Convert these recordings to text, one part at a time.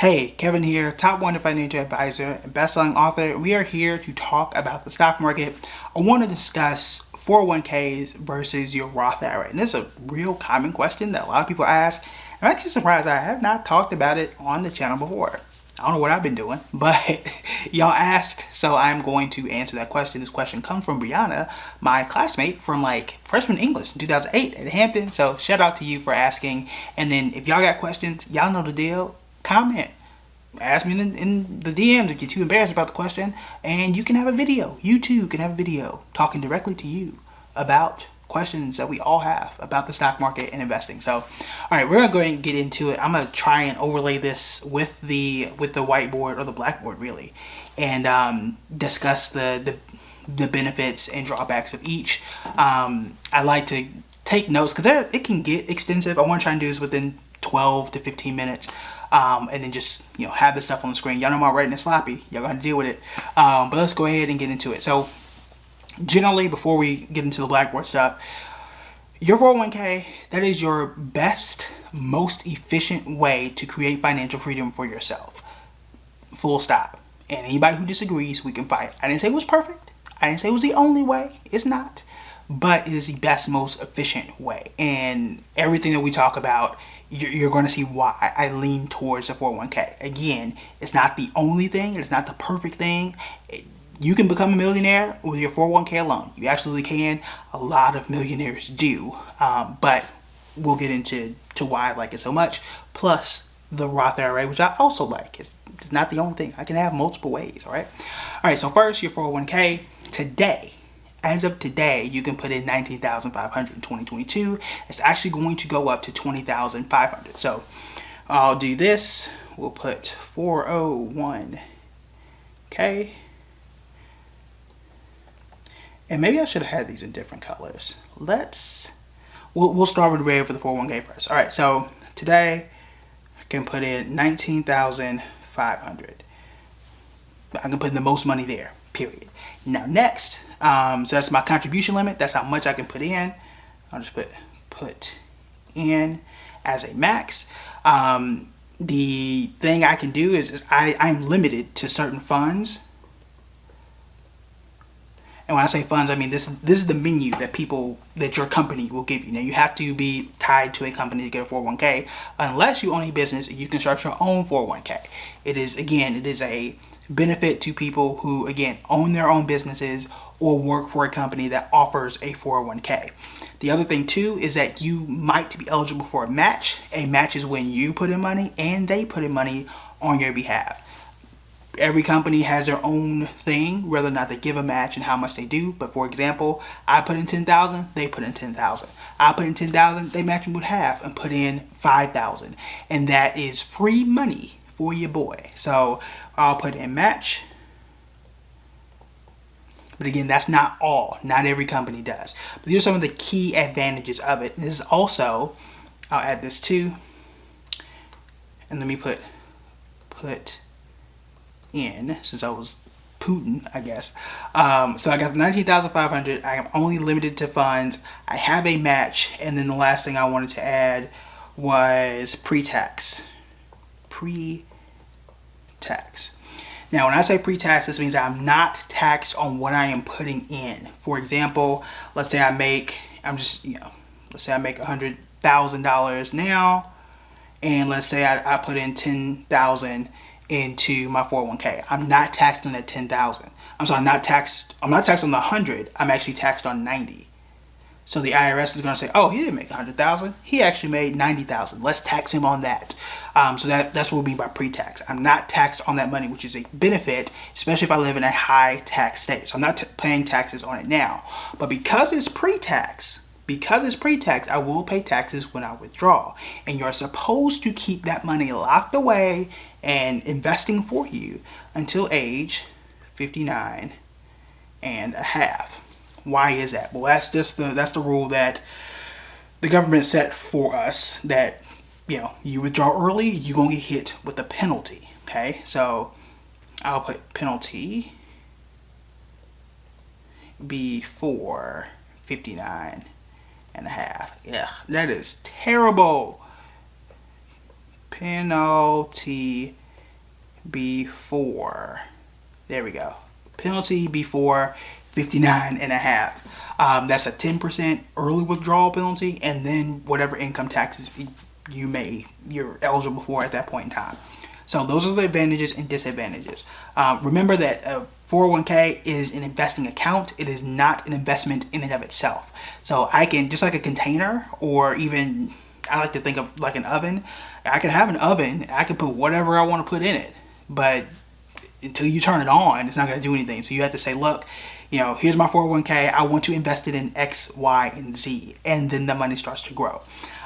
Hey, Kevin here, top 100 financial advisor and best-selling author. We are here to talk about the stock market. I want to discuss 401ks versus your Roth IRA. And this is a real common question that a lot of people ask. I'm actually surprised I have not talked about it on the channel before. I don't know what I've been doing, but y'all asked, so I'm going to answer that question. This question comes from Brianna, my classmate from freshman English in 2008 at Hampton. So shout out to you for asking. And then if y'all got questions, y'all know the deal. Comment, ask me in the DMs if you're too embarrassed about the question, and you can have a video. You too can have a video talking directly to you about questions that we all have about the stock market and investing. So, all right, we're gonna go ahead and get into it. I'm gonna try and overlay this with the whiteboard or the blackboard really, and discuss the benefits and drawbacks of each. I like to take notes because it can get extensive. I want to try and do this within 12 to 15 minutes. And then just have this stuff on the screen. Y'all know my writing is sloppy. Y'all gonna deal with it. But let's go ahead and get into it. So generally, before we get into the blackboard stuff, your 401k, that is your best, most efficient way to create financial freedom for yourself. Full stop. And anybody who disagrees, we can fight. I didn't say it was perfect. I didn't say it was the only way. It's not. But it is the best, most efficient way. And everything that we talk about, you're going to see why I lean towards the 401k. Again, it's not the only thing. It's not the perfect thing. You can become a millionaire with your 401k alone. You absolutely can. A lot of millionaires do. But we'll get into why I like it so much. Plus the Roth IRA, which I also like. It's not the only thing. I can have multiple ways, all right? All right, so first, your 401k today. As of today, you can put in $19,500 in 2022. It's actually going to go up to $20,500. So I'll do this. We'll put 401k. And maybe I should have had these in different colors. We'll start with red for the 401k first. All right, so today I can put in $19,500. I can put in the most money there, period. Now next, so that's my contribution limit. That's how much I can put in. I'll just put in as a max. The thing I can do is I'm limited to certain funds. And when I say funds, I mean this is the menu that your company will give you. Now you have to be tied to a company to get a 401k. Unless you own a business, you can start your own 401k. It is a benefit to people who, again, own their own businesses or work for a company that offers a 401k. The other thing too is that you might be eligible for a match. A match is when you put in money and they put in money on your behalf. Every company has their own thing, whether or not they give a match and how much they do. But for example, I put in $10,000, they put in $10,000. I put in $10,000, they match me with half and put in $5,000. And that is free money for your boy. So I'll put in match. But again, that's not all. Not every company does. But these are some of the key advantages of it. And this is also, I'll add this too. And let me put in, since I was Putin, I guess. So I got the $19,500. I am only limited to funds. I have a match. And then the last thing I wanted to add was pre-tax. Pre-tax. Now, when I say pre-tax, this means I'm not taxed on what I am putting in. For example, let's say I make $100,000 now, and let's say I put in $10,000 into my 401k. I'm not taxed on that $10,000. I'm sorry, I'm not taxed on the 100. I'm actually taxed on 90. So the IRS is going to say, oh, he didn't make $100,000. He actually made $90,000. Let's tax him on that. So that's what we mean by pre-tax. I'm not taxed on that money, which is a benefit, especially if I live in a high tax state. So I'm not paying taxes on it now. But because it's pre-tax, I will pay taxes when I withdraw. And you're supposed to keep that money locked away and investing for you until age 59 and a half. Why is that? Well, that's the rule that the government set for us, that you withdraw early, you're gonna get hit with a penalty. Okay, so I'll put penalty before 59 and a half. Yeah, that is terrible. Penalty before, there we go, penalty before 59 and a half. That's a 10% early withdrawal penalty, and then whatever income taxes you're eligible for at that point in time. So those are the advantages and disadvantages. Remember that a 401k is an investing account. It is not an investment in and of itself. So I can, just like a container, or even I like to think of like an oven. I can have an oven. I can put whatever I want to put in it, but until you turn it on, it's not going to do anything. So you have to say, look, here's my 401k. I want to invest it in X, Y, and Z, and then the money starts to grow.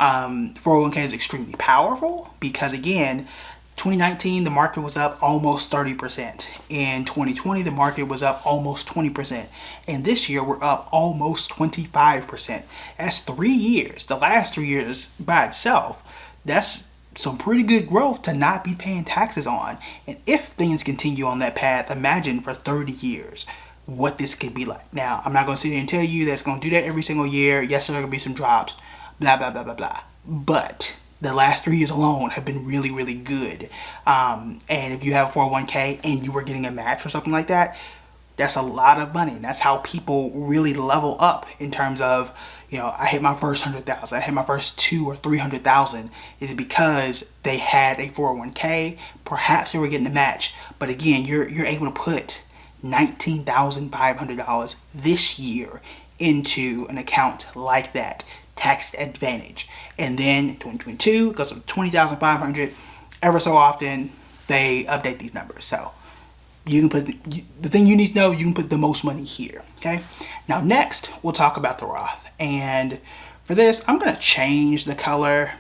401k is extremely powerful because, again, 2019, the market was up almost 30%. In 2020, the market was up almost 20%. And this year, we're up almost 25%. That's 3 years. The last 3 years by itself, that's some pretty good growth to not be paying taxes on. And if things continue on that path, imagine for 30 years what this could be like. Now, I'm not going to sit here and tell you that it's going to do that every single year. Yes, there are going to be some drops, blah, blah, blah, blah, blah. But the last 3 years alone have been really, really good. And if you have a 401k and you were getting a match or something like that, that's a lot of money. And that's how people really level up in terms of, I hit my first 100,000, I hit my first 200,000 or 300,000, is because they had a 401k. Perhaps they were getting a match, but again, you're able to put $19,500 this year into an account like that, tax advantage. And then 2022 goes up to 20,500. Ever so often, they update these numbers. So you can put the thing you need to know. You can put the most money here. Okay. Now next, we'll talk about the Roth. And for this, I'm gonna change the color.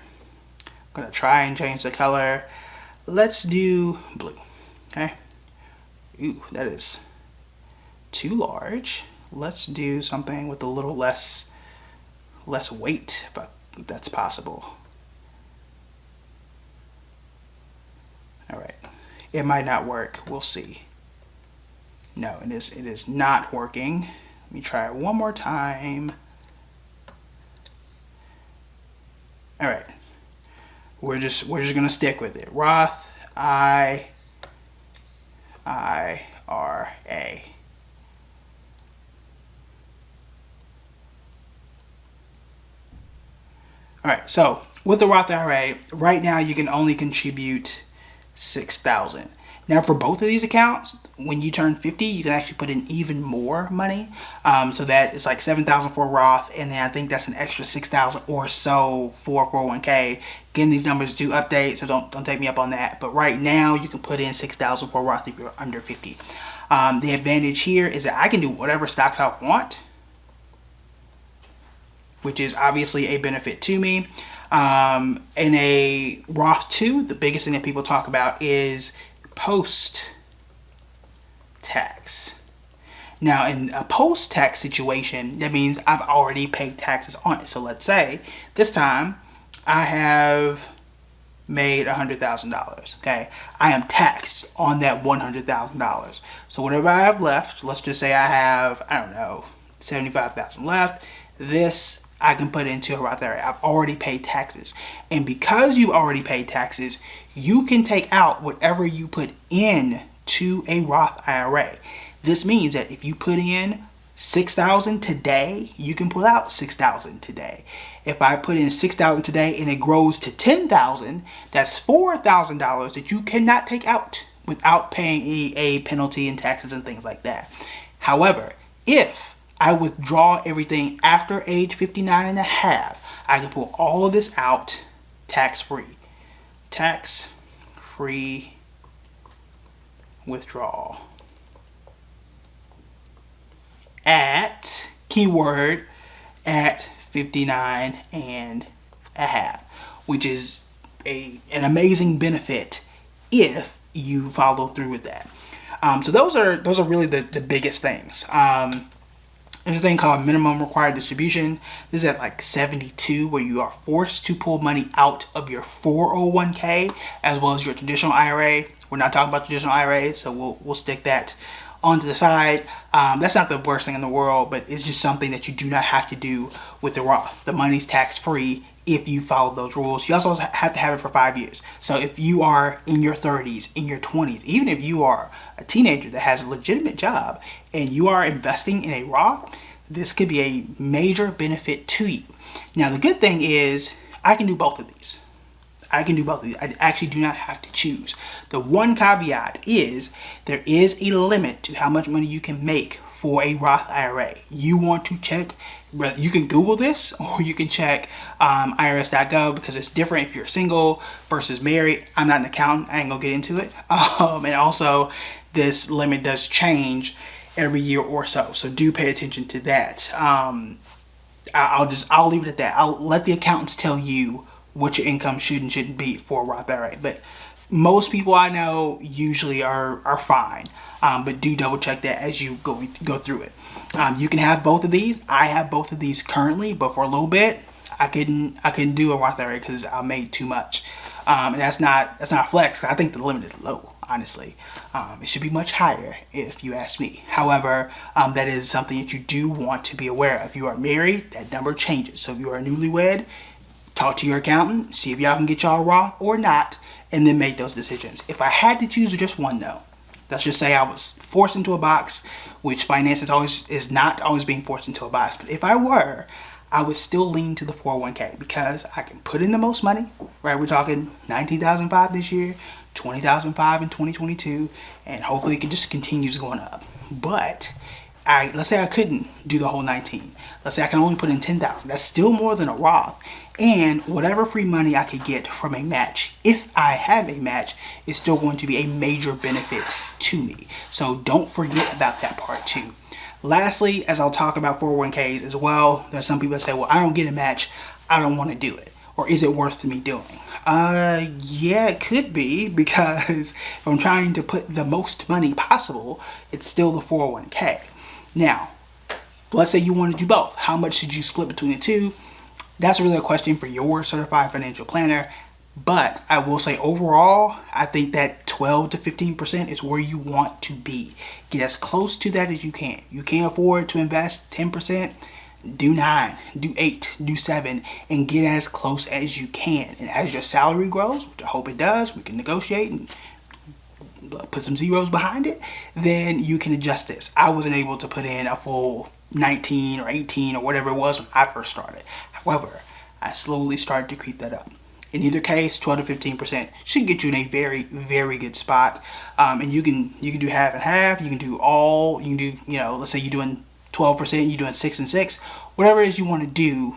I'm gonna try and change the color. Let's do blue. Okay. Ooh, that is too large. Let's do something with a little less weight, if that's possible. All right, it might not work. We'll see. No, it is not working. Let me try it one more time. All right, we're just gonna stick with it. Roth IRA. All right, so with the Roth IRA, right now you can only contribute $6,000. Now for both of these accounts, when you turn 50, you can actually put in even more money. So that it's like $7,000 for Roth, and then I think that's an extra $6,000 or so for 401k. Again, these numbers do update, so don't take me up on that. But right now, you can put in $6,000 for Roth if you're under 50. The advantage here is that I can do whatever stocks I want, which is obviously a benefit to me. In a Roth 2, the biggest thing that people talk about is post-tax. Now, in a post-tax situation, that means I've already paid taxes on it. So let's say this time I have made $100,000. Okay, I am taxed on that $100,000. So whatever I have left, let's just say I have, I don't know, $75,000 left. This I can put into a Roth IRA. I've already paid taxes. And because you've already paid taxes, you can take out whatever you put in to a Roth IRA. This means that if you put in $6,000 today, you can pull out $6,000 today. If I put in $6,000 today and it grows to $10,000, that's $4,000 that you cannot take out without paying a penalty and taxes and things like that. However, if I withdraw everything after age 59 and a half, I can pull all of this out tax-free. Tax-free withdrawal. At, keyword, at 59 and a half, which is an amazing benefit if you follow through with that. So those are really the biggest things. There's a thing called minimum required distribution. This is at like 72, where you are forced to pull money out of your 401k as well as your traditional IRA. We're not talking about traditional IRA, so we'll stick that onto the side. That's not the worst thing in the world, but it's just something that you do not have to do with the Roth. The money's tax-free if you follow those rules. You also have to have it for 5 years. So if you are in your 30s, in your 20s, even if you are a teenager that has a legitimate job and you are investing in a Roth, this could be a major benefit to you. Now, the good thing is I can do both of these. I can do both of these. I actually do not have to choose. The one caveat is there is a limit to how much money you can make for a Roth IRA. You want to check, you can Google this or you can check IRS.gov because it's different if you're single versus married. I'm not an accountant. I ain't gonna get into it. And also this limit does change every year or so. So do pay attention to that. I'll leave it at that. I'll let the accountants tell you what your income should and shouldn't be for a Roth IRA. But most people I know usually are fine. But do double check that as you go through it. You can have both of these. I have both of these currently, but for a little bit, I couldn't do a Roth IRA because I made too much. And that's not a flex. I think the limit is low, honestly. It should be much higher if you ask me. However, that is something that you do want to be aware of. If you are married, that number changes. So if you are newlywed, talk to your accountant, see if y'all can get y'all Roth or not, and then make those decisions. If I had to choose just one though, let's just say I was forced into a box, which finance is not always being forced into a box. But if I were, I would still lean to the 401k because I can put in the most money, right? We're talking $19,500 this year, $20,500 in 2022, and hopefully it just continues going up. But let's say I couldn't do the whole 19. Let's say I can only put in 10,000. That's still more than a Roth. And whatever free money I could get from a match, if I have a match, is still going to be a major benefit to me. So don't forget about that part too. Lastly, as I'll talk about 401ks as well, there's some people that say, well, I don't get a match, I don't want to do it. Or is it worth me doing? Yeah, it could be, because if I'm trying to put the most money possible, it's still the 401k. Now, let's say you want to do both. How much should you split between the two? That's really a question for your certified financial planner. But I will say overall, I think that 12 to 15% is where you want to be. Get as close to that as you can. You can't afford to invest 10%, do 9, do 8, do 7, and get as close as you can. And as your salary grows, which I hope it does, we can negotiate and put some zeros behind it, then you can adjust this. I wasn't able to put in a full 19 or 18 or whatever it was when I first started. However, I slowly started to creep that up. In either case, 12 to 15% should get you in a very, very good spot. And you can do half and half. You can do all. You can do, let's say you're doing 12%, you're doing 6 and 6. Whatever it is you want to do,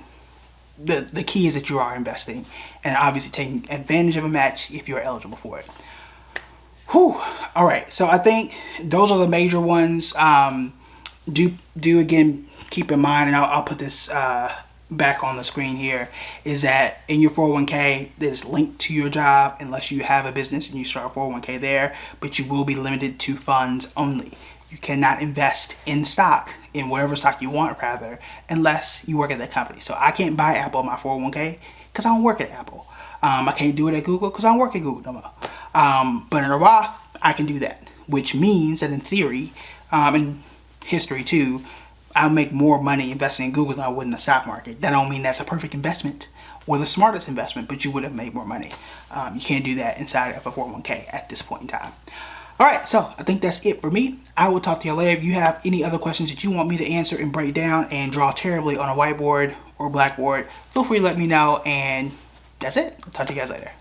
the key is that you are investing and obviously taking advantage of a match if you're eligible for it. Whew. All right. So I think those are the major ones. Do again keep in mind, and I'll put this back on the screen here, is that in your 401k that is linked to your job, unless you have a business and you start a 401k there, but you will be limited to funds only. You cannot invest in stock, in whatever stock you want rather, unless you work at that company. So I can't buy Apple in my 401k because I don't work at Apple. I can't do it at Google because I don't work at Google no more. But in a Roth, I can do that, which means that in theory, in history too, I'll make more money investing in Google than I would in the stock market. That don't mean that's a perfect investment or the smartest investment, but you would have made more money. You can't do that inside of a 401k at this point in time. All right, so I think that's it for me. I will talk to you later. If you have any other questions that you want me to answer and break down and draw terribly on a whiteboard or blackboard, feel free to let me know. And that's it. I'll talk to you guys later.